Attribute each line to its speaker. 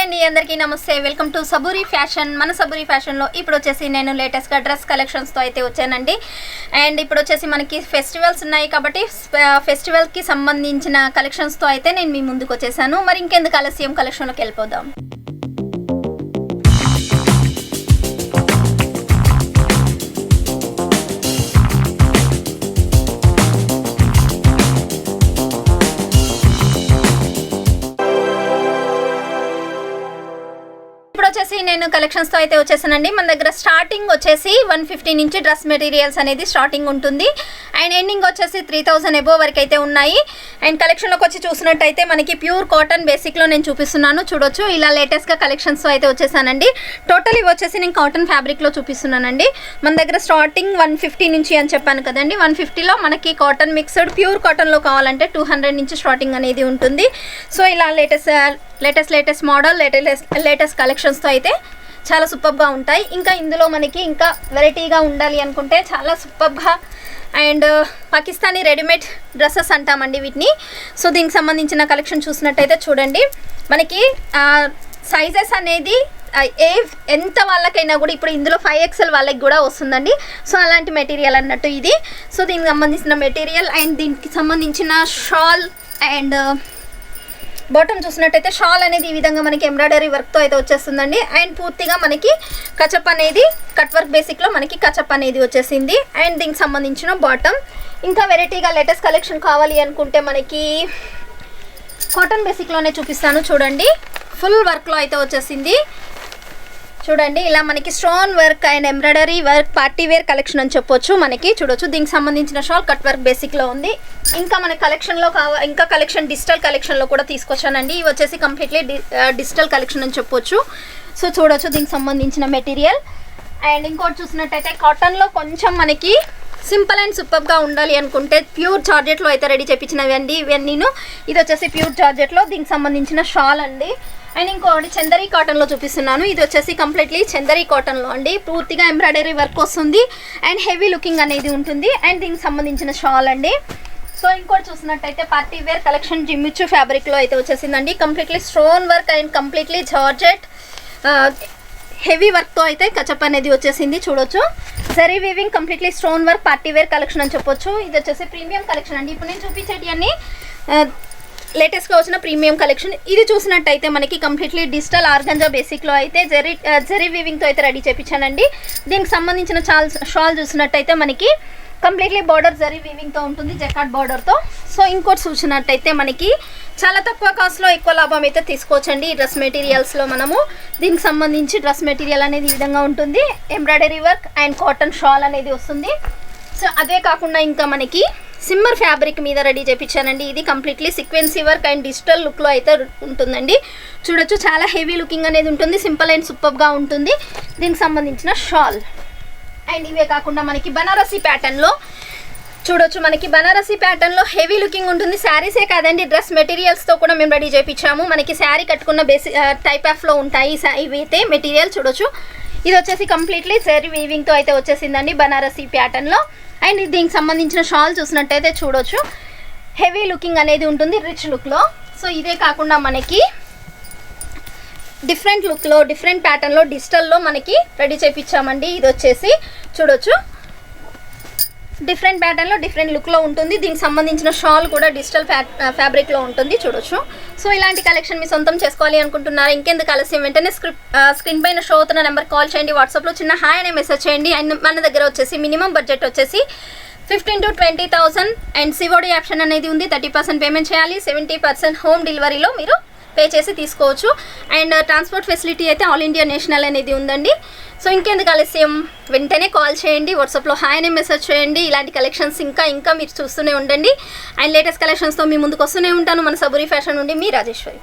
Speaker 1: అండి అందరికీ నమస్తే. Welcome to Saburi fashion. మన సబూరి ఫ్యాషన్లో ఇప్పుడు వచ్చేసి నేను లేటెస్ట్గా డ్రెస్ కలెక్షన్స్తో అయితే వచ్చానండి. అండ్ ఇప్పుడు వచ్చేసి మనకి ఫెస్టివల్స్ ఉన్నాయి కాబట్టి ఫెస్టివల్కి సంబంధించిన కలెక్షన్స్తో అయితే నేను మీ ముందుకు వచ్చేసాను. మరి ఇంకెందుకు ఆలస్యం, కలెక్షన్లోకి వెళ్ళిపోదాం. నేను కలెక్షన్స్తో అయితే వచ్చేసానండి. మన దగ్గర స్టార్టింగ్ వచ్చేసి 150 నుంచి డ్రెస్ మెటీరియల్స్ అనేది స్టార్టింగ్ ఉంటుంది. అండ్ ఎండింగ్ వచ్చేసి 3000 అబోవ్ వరకు అయితే ఉన్నాయి. అండ్ కలెక్షన్లోకి వచ్చి చూసినట్టయితే మనకి ప్యూర్ కాటన్ బేసిక్లో నేను చూపిస్తున్నాను. చూడొచ్చు, ఇలా లేటెస్ట్గా కలెక్షన్స్తో అయితే వచ్చేసానండి. టోటల్ ఇవి వచ్చేసి నేను కాటన్ ఫ్యాబ్రిక్లో చూపిస్తున్నానండి. మన దగ్గర స్టార్టింగ్ 150 నుంచి అని చెప్పాను కదండి. 150లో మనకి కాటన్ మిక్స్డ్ ప్యూర్ కాటన్లో కావాలంటే 200 నుంచి స్టార్టింగ్ అనేది ఉంటుంది. సో ఇలా లేటెస్ట్ మోడల్ లేటెస్ట్ కలెక్షన్స్తో అయితే చాలా సూపర్గా ఉంటాయి. ఇంకా ఇందులో మనకి ఇంకా వెరైటీగా ఉండాలి అనుకుంటే చాలా సూపర్గా అండ్ పాకిస్తానీ రెడీమేడ్ డ్రెస్సెస్ అంటామండి వీటిని. సో దీనికి సంబంధించిన కలెక్షన్ చూసినట్టయితే చూడండి, మనకి సైజెస్ అనేది ఎంత వాళ్ళకైనా కూడా ఇప్పుడు ఇందులో 5XL వాళ్ళకి కూడా వస్తుందండి. సో అలాంటి మెటీరియల్ అన్నట్టు ఇది. సో దీనికి సంబంధించిన మెటీరియల్ అండ్ దీనికి సంబంధించిన షాల్ అండ్ బాటమ్ చూసినట్టయితే షాల్ అనేది ఈ విధంగా మనకి ఎంబ్రాయిడరీ వర్క్తో అయితే వచ్చేస్తుందండి. అండ్ పూర్తిగా మనకి కచప్ అనేది కట్ వర్క్ బేసిక్లో మనకి కచప్ అనేది వచ్చేసింది. అండ్ దీనికి సంబంధించిన బాటమ్. ఇంకా వెరైటీగా లేటెస్ట్ కలెక్షన్ కావాలి అనుకుంటే మనకి కాటన్ బేసిక్లోనే చూపిస్తాను. చూడండి, ఫుల్ వర్క్లో అయితే వచ్చేసింది. చూడండి, ఇలా మనకి stone work and embroidery work party wear collection అని చెప్పొచ్చు. మనకి చూడొచ్చు, దీనికి సంబంధించిన షాల్ కట్ వర్క్ బేసిక్లో ఉంది. ఇంకా మన కలెక్షన్లో ఇంకా కలెక్షన్ డిజిటల్ కలెక్షన్లో కూడా తీసుకొచ్చానండి. ఇవి వచ్చేసి కంప్లీట్లీ డిజిటల్ కలెక్షన్ అని చెప్పొచ్చు. సో చూడొచ్చు దీనికి సంబంధించిన మెటీరియల్. అండ్ ఇంకోటి చూసినట్టయితే కాటన్లో కొంచెం మనకి సింపుల్ అండ్ సూపర్గా ఉండాలి అనుకుంటే ప్యూర్ జార్జెట్లో అయితే రెడీ చేయించినవి అండి ఇవన్నీను. ఇది వచ్చేసి ప్యూర్ జార్జెట్లో దీనికి సంబంధించిన షాల్ అండి. అండ్ ఇంకోటి చందరీ కాటన్లో చూపిస్తున్నాను. ఇది వచ్చేసి కంప్లీట్లీ చందరీ కాటన్లో అండి. పూర్తిగా ఎంబ్రాయిడరీ వర్క్ వస్తుంది అండ్ హెవీ లుకింగ్ అనేది ఉంటుంది. అండ్ దీనికి సంబంధించిన షాల్ అండి. సో ఇంకోటి చూసినట్టయితే పార్టీ వేర్ కలెక్షన్ జిమ్మిచ్చు ఫ్యాబ్రిక్లో అయితే వచ్చేసిందండి. Completely stone work and completely georgette heavy వర్క్తో అయితే కచప్ అనేది వచ్చేసింది. చూడొచ్చు, zari weaving completely stone work party wear collection అని చెప్పొచ్చు. ఇది వచ్చేసి ప్రీమియం కలెక్షన్ అండి. ఇప్పుడు నేను చూపించేటి అన్ని లేటెస్ట్గా వచ్చిన ప్రీమియం కలెక్షన్. ఇది చూసినట్టయితే మనకి కంప్లీట్లీ డిజిటల్ ఆర్గంజా బేసిక్లో అయితే జరీ వీవింగ్తో అయితే రెడీ చేయించానండి. దీనికి సంబంధించిన షాల్ చూసినట్టయితే మనకి కంప్లీట్లీ బార్డర్ జరీ వీవింగ్తో ఉంటుంది, జకాట్ బార్డర్తో. సో ఇంకోటి చూసినట్టయితే మనకి చాలా తక్కువ కాస్ట్లో ఎక్కువ లాభం అయితే తీసుకోవచ్చండి ఈ డ్రెస్ మెటీరియల్స్లో మనము. దీనికి సంబంధించి డ్రెస్ మెటీరియల్ అనేది ఈ విధంగా ఉంటుంది. Embroidery work and cotton shawl అనేది వస్తుంది. సో అదే కాకుండా ఇంకా మనకి సిమ్మర్ ఫ్యాబ్రిక్ మీద రెడీ చేయించానండి. ఇది కంప్లీట్లీ సీక్వెన్సీ వర్క్ అండ్ డిజిటల్ లుక్లో అయితే ఉంటుందండి. చూడొచ్చు, చాలా హెవీ లుకింగ్ అనేది ఉంటుంది, సింపుల్ అండ్ సూపర్గా ఉంటుంది. దీనికి సంబంధించిన షాల్. అండ్ ఇవే కాకుండా మనకి బనారసీ ప్యాటర్న్లో చూడొచ్చు, మనకి బనారసీ ప్యాటర్న్లో హెవీ లుకింగ్ ఉంటుంది. శారీసే కాదండి, డ్రెస్ మెటీరియల్స్తో కూడా మేము రెడీ చేయించాము. మనకి శారీ కట్టుకున్న టైప్ ఆఫ్లో ఉంటాయి ఇవి అయితే మెటీరియల్. చూడొచ్చు, ఇది వచ్చేసి కంప్లీట్లీ జరీ వీవింగ్తో అయితే వచ్చేసిందండి బనారసీ ప్యాటర్న్లో. అండ్ దీనికి సంబంధించిన షాల్ చూసినట్టయితే చూడొచ్చు, హెవీ లుకింగ్ అనేది ఉంటుంది, రిచ్ లుక్లో. సో ఇదే కాకుండా మనకి డిఫరెంట్ లుక్లో డిఫరెంట్ ప్యాటర్న్లో డిజిటల్లో మనకి రెడీ చేయించామండి. ఇది వచ్చేసి చూడొచ్చు, డిఫరెంట్ ప్యాటర్న్లో డిఫరెంట్ లుక్లో ఉంటుంది. దీనికి సంబంధించిన షాల్ కూడా డిజిటల్ ఫ్యాబ్రిక్లో ఉంటుంది. చూడొచ్చు, సో ఇలాంటి కలెక్షన్ మీ సొంతం చేసుకోవాలి అనుకుంటున్నారు. ఇంకెందుకు ఆలస్యం, వెంటనే స్క్రీన్ పైన షో అవుతున్న నెంబర్ కాల్ చేయండి, వాట్సాప్లో చిన్న హాయ్ అనే మెసేజ్ చేయండి. అండ్ మన దగ్గర వచ్చేసి మినిమం బడ్జెట్ వచ్చేసి 15,000 to 20,000 అండ్ సివోడి ఆప్షన్ అనేది ఉంది. 30% పేమెంట్ చేయాలి, 70% హోమ్ డెలివరీలో మీరు పే చేసి తీసుకోవచ్చు. అండ్ ట్రాన్స్పోర్ట్ ఫెసిలిటీ అయితే ఆల్ ఇండియా నేషనల్ అనేది ఉందండి. సో ఇంకెందుకు ఆలస్యం, వెంటనే కాల్ చేయండి, వాట్సాప్లో హాయ్ అనే మెసేజ్ చేయండి. ఇలాంటి కలెక్షన్స్ ఇంకా మీరు చూస్తూనే ఉండండి. అండ్ లేటెస్ట్ కలెక్షన్స్తో మీ ముందుకు వస్తూనే ఉంటాను. మన సబూరి ఫ్యాషన్ నుండి మీ రాజేశ్వరి.